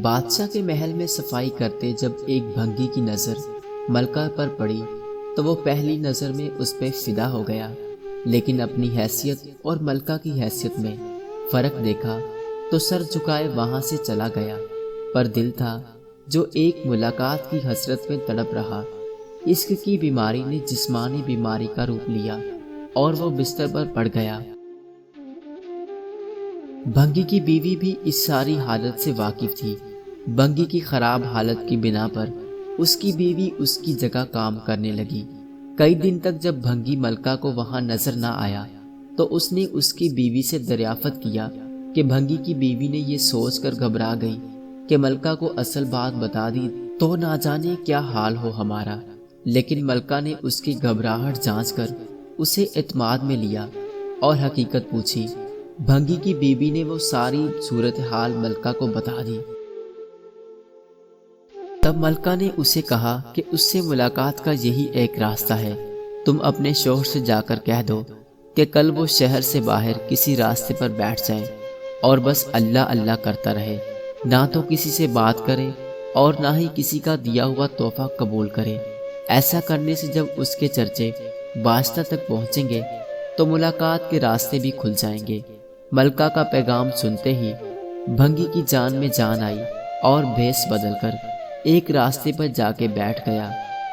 بادشاہ کے محل میں صفائی کرتے جب ایک بھنگی کی نظر ملکہ پر پڑی تو وہ پہلی نظر میں اس پہ فدا ہو گیا، لیکن اپنی حیثیت اور ملکہ کی حیثیت میں فرق دیکھا تو سر جھکائے وہاں سے چلا گیا۔ پر دل تھا جو ایک ملاقات کی حسرت میں تڑپ رہا۔ عشق کی بیماری نے جسمانی بیماری کا روپ لیا اور وہ بستر پر پڑ گیا۔ بھنگی کی بیوی بھی اس ساری حالت سے واقف تھی۔ بھنگی کی خراب حالت کی بنا پر اس کی بیوی اس کی جگہ کام کرنے لگی۔ کئی دن تک جب بھنگی ملکہ کو وہاں نظر نہ آیا تو اس نے اس کی بیوی سے دریافت کیا کہ بھنگی کی بیوی نے یہ سوچ کر گھبرا گئی کہ ملکہ کو اصل بات بتا دی تو نہ جانے کیا حال ہو ہمارا۔ لیکن ملکہ نے اس کی گھبراہٹ جانچ کر اسے اعتماد میں لیا اور حقیقت پوچھی۔ بھنگی کی بیوی نے وہ ساری صورتحال ملکہ کو بتا دی۔ تب ملکہ نے اسے کہا کہ اس سے ملاقات کا یہی ایک راستہ ہے۔ تم اپنے شوہر سے جا کر کہہ دو کہ کل وہ شہر سے باہر کسی راستے پر بیٹھ جائے اور بس اللہ اللہ کرتا رہے، نہ تو کسی سے بات کرے اور نہ ہی کسی کا دیا ہوا تحفہ قبول کرے۔ ایسا کرنے سے جب اس کے چرچے بادشاہ تک پہنچیں گے تو ملاقات کے راستے بھی کھل جائیں گے۔ ملکہ کا پیغام سنتے ہی بھنگی کی جان میں جان آئی اور بھیس بدل کر ایک راستے پر جا کے بیٹھ گیا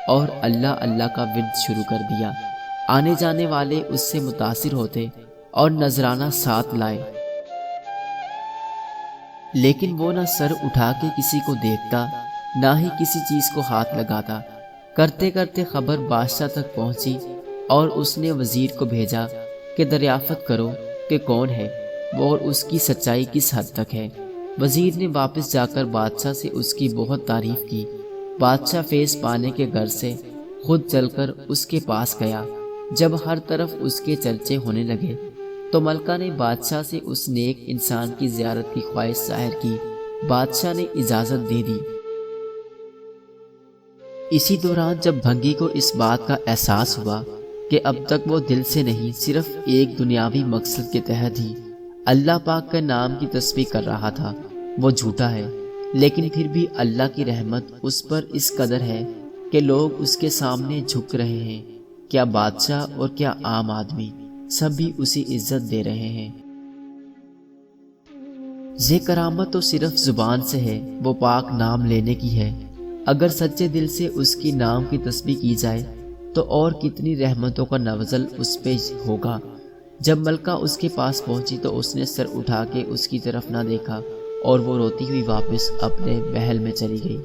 اور اللہ اللہ کا ورد شروع کر دیا۔ آنے جانے والے اس سے متاثر ہوتے اور نذرانہ ساتھ لائے، لیکن وہ نہ سر اٹھا کے کسی کو دیکھتا نہ ہی کسی چیز کو ہاتھ لگاتا۔ کرتے کرتے خبر بادشاہ تک پہنچی اور اس نے وزیر کو بھیجا کہ دریافت کرو کہ کون ہے وہ اور اس کی سچائی کس حد تک ہے۔ وزیر نے واپس جا کر بادشاہ سے اس کی بہت تعریف کی۔ بادشاہ فیض پانے کے غرض سے خود چل کر اس کے پاس گیا۔ جب ہر طرف اس کے چرچے ہونے لگے تو ملکہ نے بادشاہ سے اس نیک انسان کی زیارت کی خواہش ظاہر کی۔ بادشاہ نے اجازت دے دی۔ اسی دوران جب بھنگی کو اس بات کا احساس ہوا کہ اب تک وہ دل سے نہیں صرف ایک دنیاوی مقصد کے تحت ہی اللہ پاک کا نام کی تسبیح کر رہا تھا، وہ جھوٹا ہے، لیکن پھر بھی اللہ کی رحمت اس پر اس قدر ہے کہ لوگ اس کے سامنے جھک رہے ہیں، کیا بادشاہ اور کیا عام آدمی، سب بھی اسی عزت دے رہے ہیں۔ یہ کرامت تو صرف زبان سے ہے، وہ پاک نام لینے کی ہے۔ اگر سچے دل سے اس کی نام کی تسبیح کی جائے تو اور کتنی رحمتوں کا نوزل اس پہ ہوگا۔ جب ملکہ اس کے پاس پہنچی تو اس نے سر اٹھا کے اس کی طرف نہ دیکھا اور وہ روتی ہوئی واپس اپنے محل میں چلی گئی۔